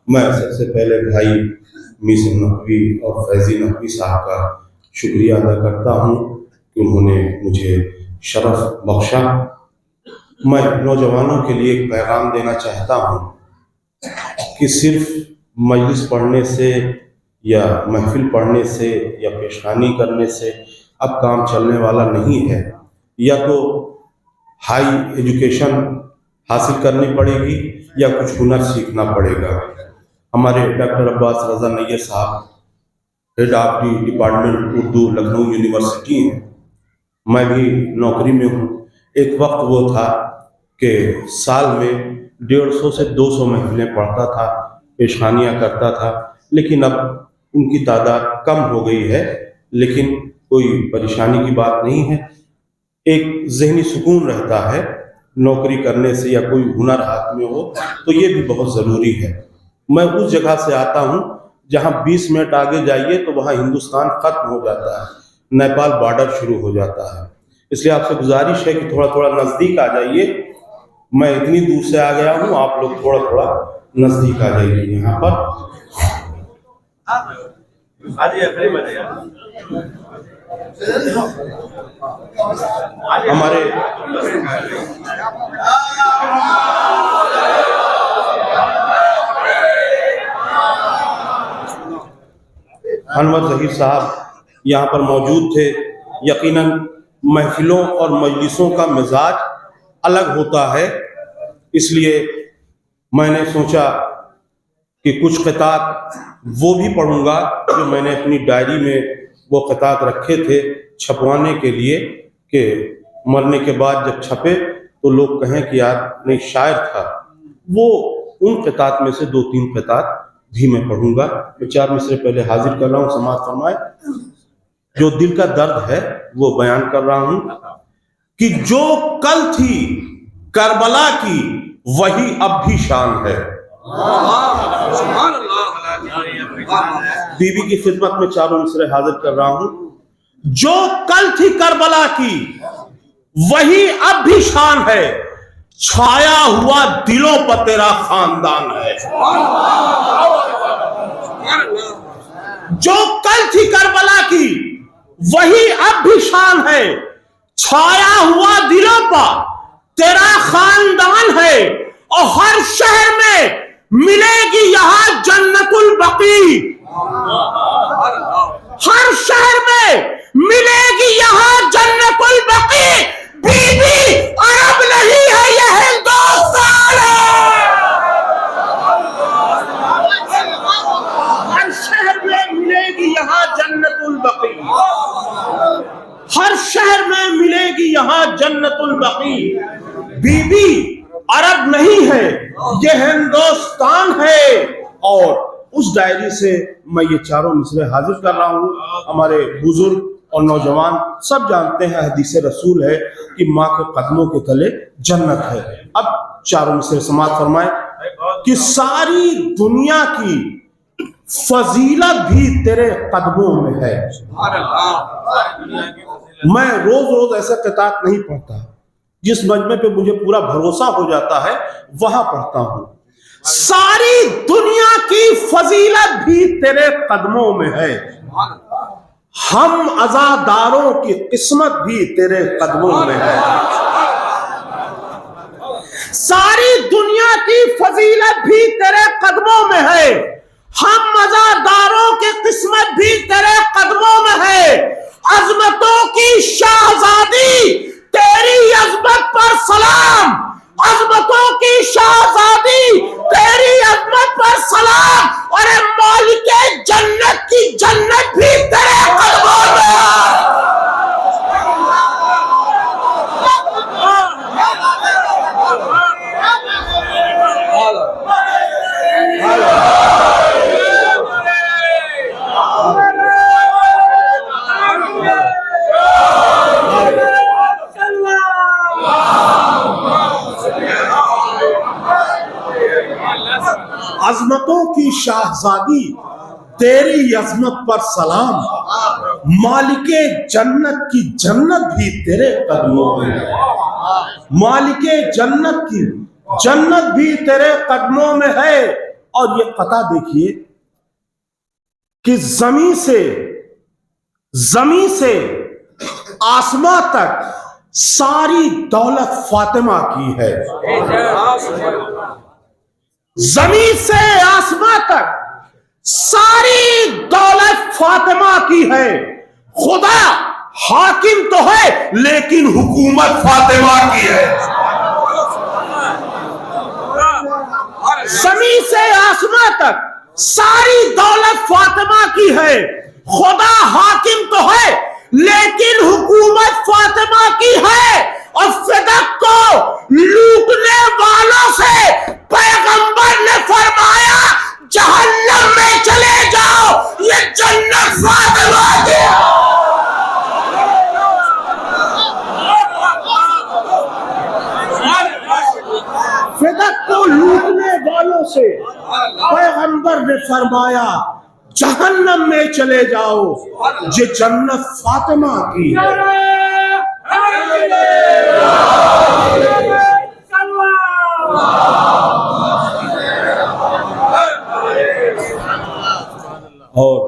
میں سب سے پہلے بھائی میس نقوی اور فیضی نقوی صاحب کا شکریہ ادا کرتا ہوں کہ انہوں نے مجھے شرف بخشا۔ میں نوجوانوں کے لیے ایک پیغام دینا چاہتا ہوں کہ صرف مجلس پڑھنے سے یا محفل پڑھنے سے یا پیشخوانی کرنے سے اب کام چلنے والا نہیں ہے، یا تو ہائی ایجوکیشن حاصل کرنی پڑے گی یا کچھ ہنر سیکھنا پڑے گا۔ ہمارے ڈاکٹر عباس رضا نیر صاحب head of the department Urdu Lucknow university ہیں، میں بھی نوکری میں ہوں۔ ایک وقت وہ تھا کہ سال میں 150 سے 200 محفلیں پڑھتا تھا، پیشخوانیاں کرتا تھا، لیکن اب ان کی تعداد کم ہو گئی ہے، لیکن کوئی پریشانی کی بات نہیں ہے۔ ایک ذہنی سکون رہتا ہے نوکری کرنے سے، یا کوئی ہنر ہاتھ میں ہو تو یہ بھی بہت ضروری ہے۔ میں اس جگہ سے آتا ہوں جہاں 20 منٹ آگے جائیے تو وہاں ہندوستان ختم ہو جاتا ہے، نیپال بارڈر شروع ہو جاتا ہے۔ اس لیے آپ سے گزارش ہے کہ تھوڑا تھوڑا نزدیک آ جائیے۔ میں اتنی دور سے آ گیا ہوں، آپ لوگ تھوڑا تھوڑا نزدیک آ جائیے یہاں پر۔ ہمارے انور ظہیر صاحب یہاں پر موجود تھے۔ یقیناً محفلوں اور مجلسوں کا مزاج الگ ہوتا ہے، اس لیے میں نے سوچا کہ کچھ قطعات وہ بھی پڑھوں گا جو میں نے اپنی ڈائری میں وہ قطعات رکھے تھے چھپوانے کے لیے، کہ مرنے کے بعد جب چھپے تو لوگ کہیں کہ یار نہیں شاعر تھا۔ وہ ان قطعات میں سے 2-3 قطعات بھی میں پڑھوں گا۔ میں 4 مصرے پہلے حاضر کر رہا ہوں، سماعت فرمائے۔ جو دل کا درد ہے وہ بیان کر رہا ہوں کہ جو کل تھی کربلا کی وہی اب بھی شان ہے۔ بی بی کی خدمت میں 4 مصرے حاضر کر رہا ہوں۔ جو کل تھی کربلا کی وہی اب بھی شان ہے، چھایا ہوا دلوں پر تیرا خاندان ہے۔ جو کل تھی کربلا کی وہی اب بھی شان ہے، چھایا ہوا دلوں پر تیرا خاندان ہے، اور ہر شہر میں ملے گی یہاں جنت البقیع۔ ہر شہر میں ملے گی یہاں جنت البقیع، بی بی عرب نہیں ہے یہ ہندوستان ہے۔ ہر شہر میں ملے گی یہاں جنت البقیع، ہر شہر میں ملے گی یہاں جنت البقیع، بی بی عرب نہیں ہے یہ ہندوستان ہے۔ اور اس ڈائری سے میں یہ 4 مصرے حاضر کر رہا ہوں۔ ہمارے بزرگ اور نوجوان سب جانتے ہیں، حدیث رسول ہے کہ ماں کے قدموں کے تلے جنت ہے۔ اب 4 مصرے سماعت فرمائے کہ ساری دنیا کی فضیلت بھی تیرے قدموں میں ہے۔ میں روز روز ایسے قطعات نہیں پڑھتا، جس مجمع پہ مجھے پورا بھروسہ ہو جاتا ہے وہاں پڑھتا ہوں۔ ساری دنیا کی فضیلت بھی تیرے قدموں میں ہے، ہم عزاداروں کی قسمت بھی تیرے قدموں میں ہے۔ ساری دنیا کی فضیلت بھی تیرے قدموں میں ہے، ہم عزاداروں کی قسمت بھی تیرے قدموں میں ہے۔ عظمتوں کی شاہزادی تیری عظمت پر سلام، عظمتوں کی شاہزادی تیری عظمت پر سلام، اور مالک جنت کی جنت بھی تیرے قدموں میں ہے۔ عظمتوں کی شاہزادی تیری عظمت پر سلام، مالک جنت کی جنت بھی تیرے قدموں میں ہے، مالک جنت کی جنت بھی تیرے قدموں میں ہے۔ اور یہ قطع دیکھیے کہ زمین سے آسمان تک ساری دولت فاطمہ کی ہے، زمین سے آسمان تک ساری دولت فاطمہ کی ہے۔ خدا حاکم تو ہے لیکن حکومت فاطمہ کی ہے۔ زمین سے آسمان تک ساری دولت فاطمہ کی ہے، خدا حاکم تو ہے لیکن حکومت فاطمہ کی ہے۔ اور صدق کو لوٹنے والوں سے پیغمبر نے فرمایا جہنم میں چلے جاؤ، یہ جنت فاطمہ کی ہے۔ صدق کو لوٹنے والوں سے پیغمبر نے فرمایا جہنم میں چلے جاؤ، یہ جنت فاطمہ کی ہے۔ اور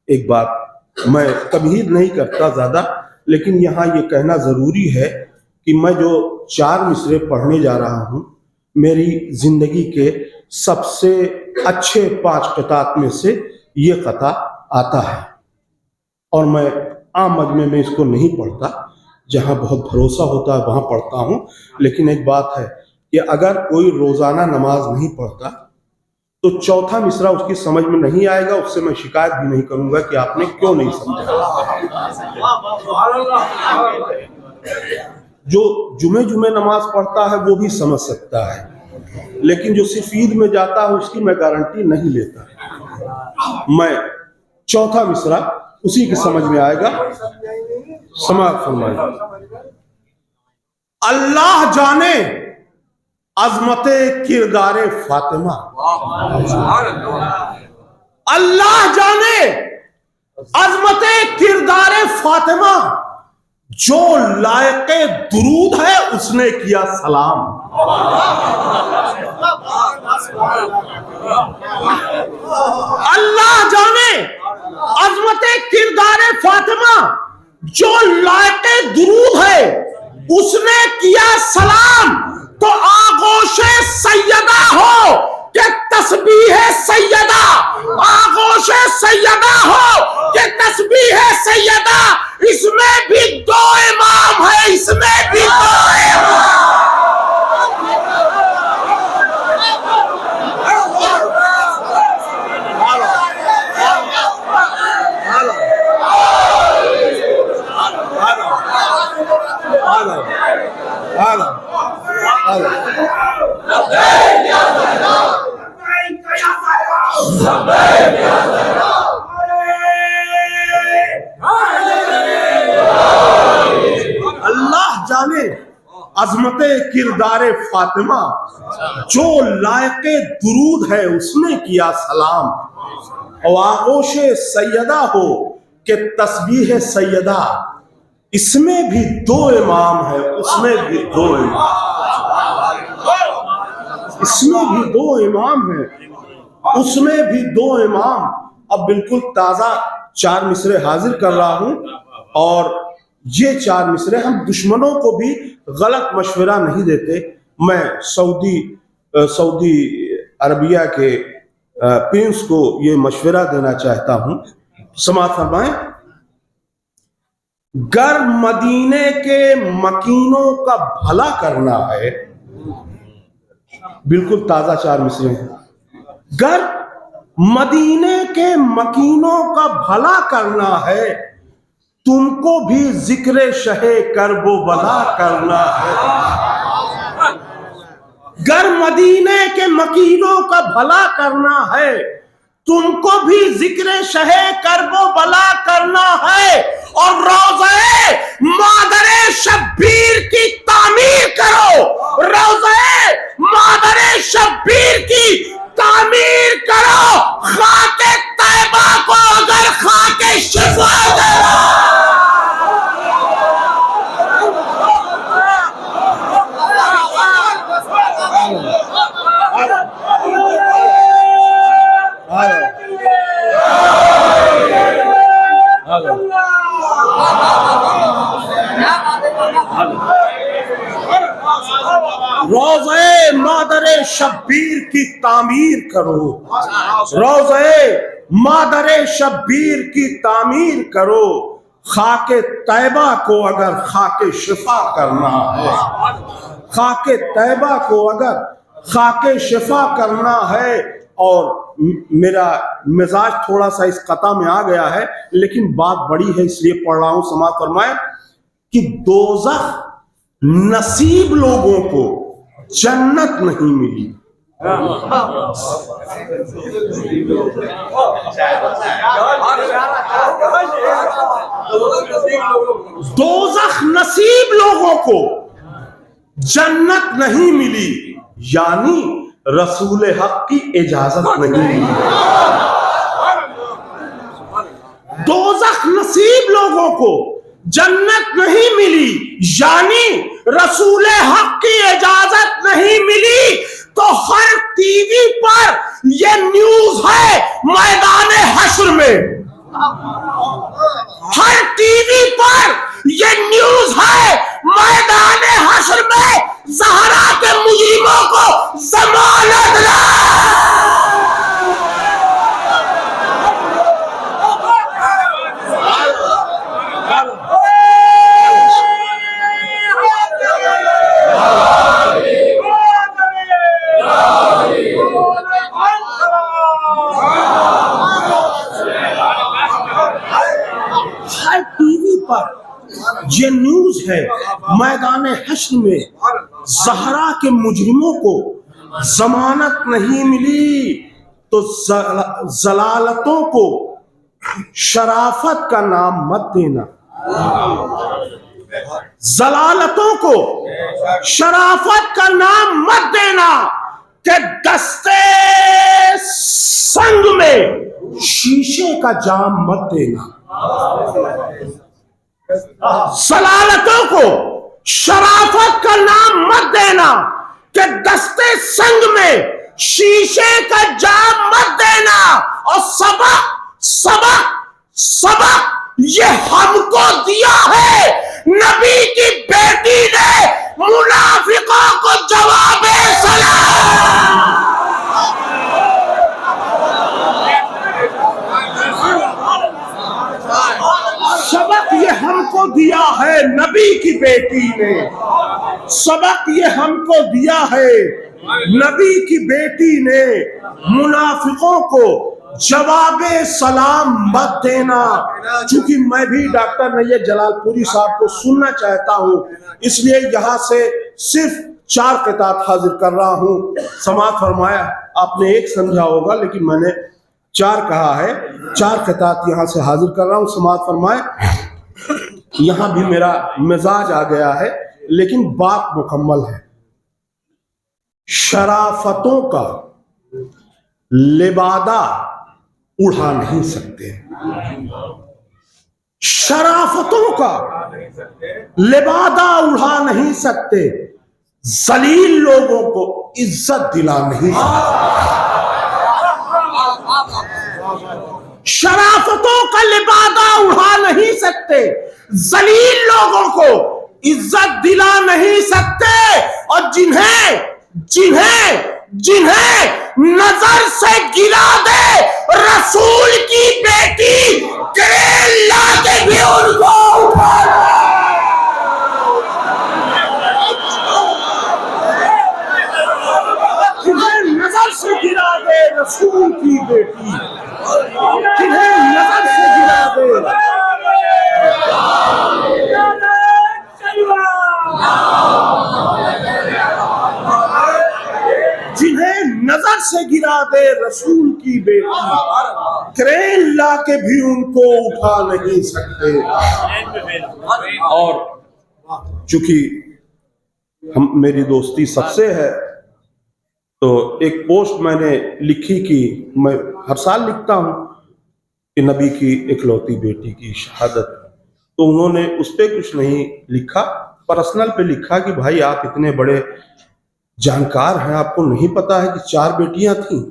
ایک بات میں تمہید نہیں کرتا زیادہ، لیکن یہاں یہ کہنا ضروری ہے کہ میں جو 4 مصرے پڑھنے جا رہا ہوں میری زندگی کے سب سے اچھے 5 قطعات میں سے یہ قطع آتا ہے، اور میں عام مجمع میں اس کو نہیں پڑھتا، جہاں بہت بھروسہ ہوتا ہے وہاں پڑھتا ہوں۔ لیکن ایک بات ہے کہ اگر کوئی روزانہ نماز نہیں پڑھتا تو 4تھا مصرع اس کی سمجھ میں نہیں آئے گا، اس سے میں شکایت بھی نہیں کروں گا کہ آپ نے کیوں نہیں سمجھا۔ جو جمعے نماز پڑھتا ہے وہ بھی سمجھ سکتا ہے، لیکن جو صرف عید میں جاتا ہے اس کی میں گارنٹی نہیں لیتا۔ میں 4تھا مصرع اسی کی سمجھ میں آئے گا، سماعت فرمائیے۔ اللہ جانے عظمت کردار فاطمہ، اللہ جانے عظمت کردار فاطمہ، جو لائق درود ہے اس نے کیا سلام۔ اللہ جانے عظمت کردار فاطمہ، جو لائق درود ہے اس نے کیا سلام۔ تو آغوش سیدہ ہو کہ تسبیح سیدہ، آغوش سیدہ ہو کہ تسبیح سیدہ، اس میں بھی 2 امام ہے، اس میں بھی 2 امام۔ اللہ جانے عظمت کردار فاطمہ، جو لائق درود ہے اس نے کیا سلام۔ اور آغوش سیدہ ہو کہ تسبیح سیدہ، اس میں بھی 2 امام ہے، اس میں بھی 2 امام، اس میں بھی 2 امام ہیں، اس میں بھی 2 امام۔ اب بالکل تازہ 4 مصرے حاضر کر رہا ہوں، اور یہ 4 مصرے ہم دشمنوں کو بھی غلط مشورہ نہیں دیتے۔ میں سعودی عربیہ کے پرنس کو یہ مشورہ دینا چاہتا ہوں، سماعت فرمائیں۔ گر مدینے کے مکینوں کا بھلا کرنا ہے، بالکل تازہ 4 مصرے ہیں، گر مدینے کے مکینوں کا بھلا کرنا ہے، تم کو بھی ذکر شہ کرب و بلا کرنا ہے۔ گر مدینے کے مکینوں کا بھلا کرنا ہے، تم کو بھی ذکر شہ کرب و بلا کرنا ہے، اور روضہ مادر شبیر کی تعمیر کرو، روضہ مادر شبیر کی تعمیر کرو، خاک طیبہ روضے مادر شبیر کی تعمیر کرو، روضے مادر شبیر کی تعمیر کرو، خاک طیبہ کو اگر خاک شفا کرنا ہے، خاک طیبہ کو اگر خاک شفا کرنا ہے۔ اور میرا مزاج تھوڑا سا اس قطع میں آ گیا ہے، لیکن بات بڑی ہے اس لیے پڑھ رہا ہوں، سماعت فرمائیں کہ دوزخ نصیب لوگوں کو جنت نہیں ملی، دوزخ نصیب لوگوں کو جنت نہیں ملی، یعنی رسول حق کی اجازت نہیں ملی۔ دوزخ نصیب لوگوں کو جنت نہیں ملی، یعنی رسول حق کی اجازت نہیں ملی، تو ہر ٹی وی پر یہ نیوز ہے میدان حشر میں، ہر ٹی وی پر یہ نیوز ہے میدان حشر میں زہرا کے مجرموں کو ضمانت یہ نیوز ہے میدان حشر میں زہرا کے مجرموں کو ضمانت نہیں ملی، تو ضلالتوں کو شرافت کا نام مت دینا، ضلالتوں کو شرافت کا نام مت دینا، کہ دستے سنگ میں شیشے کا جام مت دینا، ضلالتوں کو شرافت کا نام مت دینا، کہ دستے سنگ میں شیشے کا جام مت دینا، اور سبق یہ ہم کو دیا ہے نبی کی بیٹی نے منافقوں کو جواب سلام۔ سبق یہ ہم کو دیا ہے نبی کی بیٹی نے، سبق یہ ہم کو دیا ہے نبی کی بیٹی نے، منافقوں کو جواب سلام مت دینا۔ چونکہ میں بھی ڈاکٹر نیت جلال پوری صاحب کو سننا چاہتا ہوں، اس لیے یہاں سے صرف 4 قطعات حاضر کر رہا ہوں۔ سماعت فرمایا، آپ نے 1 سمجھا ہوگا لیکن میں نے 4 کہا ہے، 4 قطعات یہاں سے حاضر کر رہا ہوں۔ سماعت فرمائے، یہاں بھی میرا مزاج آ گیا ہے لیکن بات مکمل ہے۔ شرافتوں کا لبادہ اڑا نہیں سکتے، شرافتوں کا لبادہ اڑا نہیں سکتے، ذلیل لوگوں کو عزت دلا نہیں سکتے، شرافتوں کا لبادہ اڑا نہیں سکتے، ذلیل لوگوں کو عزت دلا نہیں سکتے، اور جنہیں نظر سے گرا دے رسول کی بیٹی، کریل لا کے بھی ان کو اٹھانا۔ جنہیں نظر سے گرا دے رسول کی بیٹی، جنہیں نظر سے گرا دے، جنہیں نظر سے گرا دے رسول کی بیٹی، کرین لا کے بھی ان کو اٹھا نہیں سکتے۔ اور چونکہ میری دوستی سب سے ہے تو ایک پوسٹ میں نے لکھی کہ میں ہر سال لکھتا ہوں کہ نبی کی اکلوتی بیٹی کی شہادت، تو انہوں نے اس پہ کچھ نہیں لکھا، پرسنل پہ لکھا کہ بھائی آپ اتنے بڑے جانکار ہیں، آپ کو نہیں پتا ہے کہ 4 بیٹیاں تھیں۔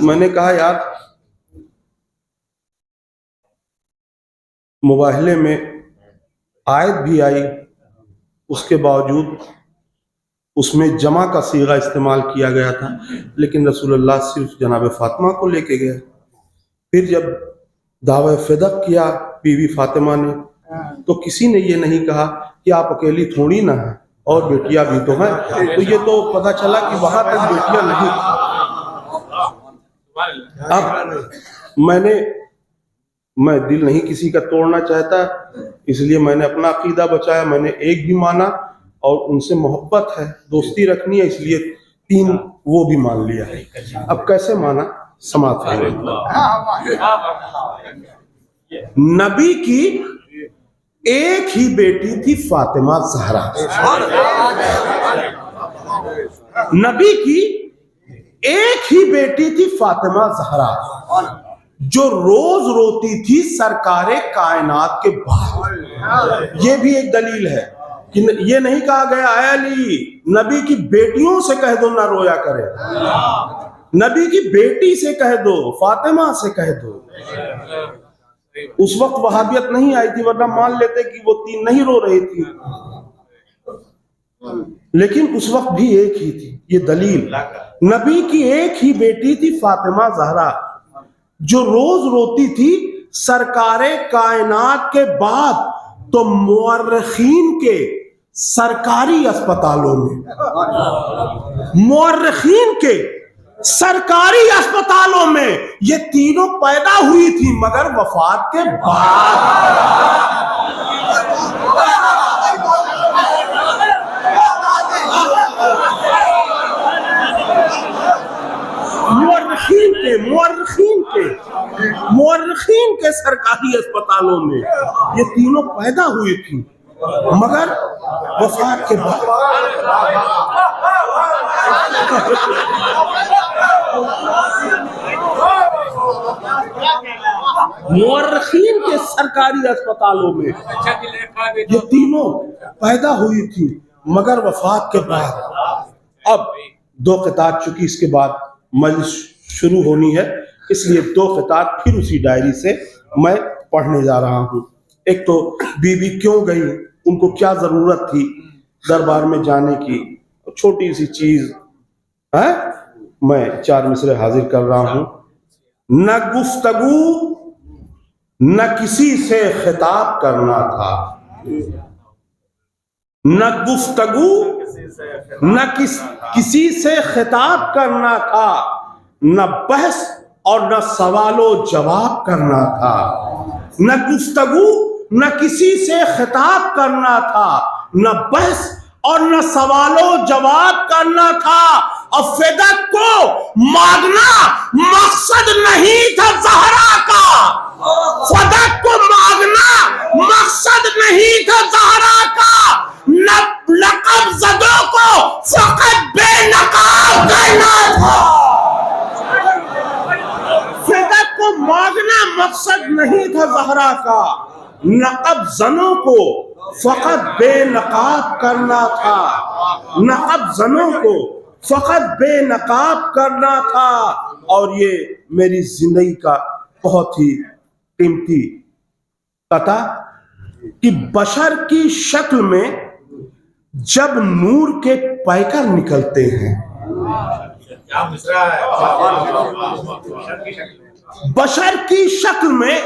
میں نے کہا یار مباہلے میں آیت بھی آئی اس کے باوجود اس میں جمع کا صیغہ استعمال کیا گیا تھا، لیکن رسول اللہ صرف جناب فاطمہ کو لے کے گئے۔ پھر جب دعوی فدق کیا بیوی فاطمہ نے تو کسی نے یہ نہیں کہا کہ آپ اکیلی تھوڑی نہ ہیں، اور بیٹیاں بھی تو ہیں۔ تو یہ تو پتہ چلا کہ وہاں تک بیٹیاں نہیں۔ اب میں دل نہیں کسی کا توڑنا چاہتا، اس لیے میں نے اپنا عقیدہ بچایا، میں نے ایک بھی مانا، اور ان سے محبت ہے، دوستی رکھنی ہے، اس لیے 3 وہ بھی مان لیا۔ اب کیسے مانا؟ سماعت فرمائیں۔ نبی کی ایک ہی بیٹی تھی فاطمہ زہرا، نبی کی ایک ہی بیٹی تھی فاطمہ زہرا، جو روز روتی تھی سرکار کائنات کے بعد۔ یہ بھی ایک دلیل ہے کہ یہ نہیں کہا گیا اے علی نبی کی بیٹیوں سے کہہ دو نہ رویا کرے، نبی کی بیٹی سے کہہ دو، فاطمہ سے کہہ دو۔ اس وقت وہابیت نہیں آئی تھی، ورنہ مان لیتے کہ وہ 3 نہیں رو رہی تھی، لیکن اس وقت بھی ایک ہی تھی۔ یہ دلیل، نبی کی ایک ہی بیٹی تھی فاطمہ زہرا، جو روز روتی تھی سرکار کائنات کے بعد تو مورخین کے سرکاری اسپتالوں میں، مورخین کے سرکاری اسپتالوں میں یہ تینوں پیدا ہوئی تھی، مگر وفات کے بعد۔ مورخین کے سرکاری اسپتالوں میں یہ تینوں پیدا ہوئی تھی، مگر وفات کے بعد۔ مورخین کے سرکاری اسپتالوں میں یہ تینوں پیدا ہوئی تھی، مگر وفات کے بعد۔ اب 2 قطعات، چونکہ اس کے بعد مجلس شروع ہونی ہے، اس لیے 2 قطعات پھر اسی ڈائری سے میں پڑھنے جا رہا ہوں۔ ایک تو بی بی کیوں گئی، ان کو کیا ضرورت تھی دربار میں جانے کی، چھوٹی سی چیز ہے، میں 4 مصرے حاضر کر رہا ہوں۔ نہ گفتگو نہ کسی سے خطاب کرنا تھا، نہ گفتگو نہ کسی سے خطاب کرنا تھا، نہ بحث اور نہ سوال و جواب کرنا تھا۔ نہ گفتگو نہ کسی سے خطاب کرنا تھا، نہ بحث اور نہ سوال و جواب کرنا تھا، اور فدق کو مانگنا مقصد نہیں تھا زہرا کا، فدق کو مانگنا مقصد نہیں تھا زہرا کا، لقب زدوں کو فقط بے نقاب کرنا تھا۔ فدق کو مانگنا مقصد نہیں تھا زہرا کا، نقب زنوں کو فقط بے نقاب کرنا تھا، نقب زنوں کو فقط بے نقاب کرنا تھا۔ اور یہ میری زندگی کا بہت ہی قیمتی قطع کہ بشر کی شکل میں جب نور کے پیکر نکلتے ہیں، بشر کی شکل میں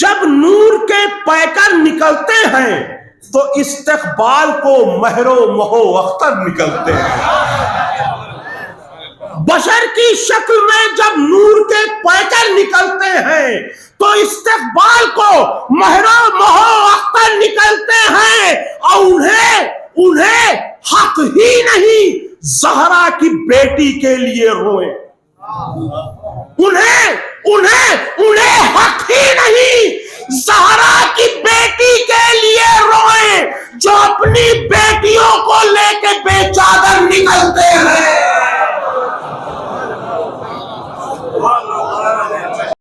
جب نور کے پیکر نکلتے ہیں تو استقبال کو مہر و مہو اختر نکلتے ہیں۔ بشر کی شکل میں جب نور کے پیکر نکلتے ہیں تو استقبال کو مہر و مہو اختر نکلتے ہیں، اور انہیں حق ہی نہیں زہرا کی بیٹی کے لیے روئے، انہیں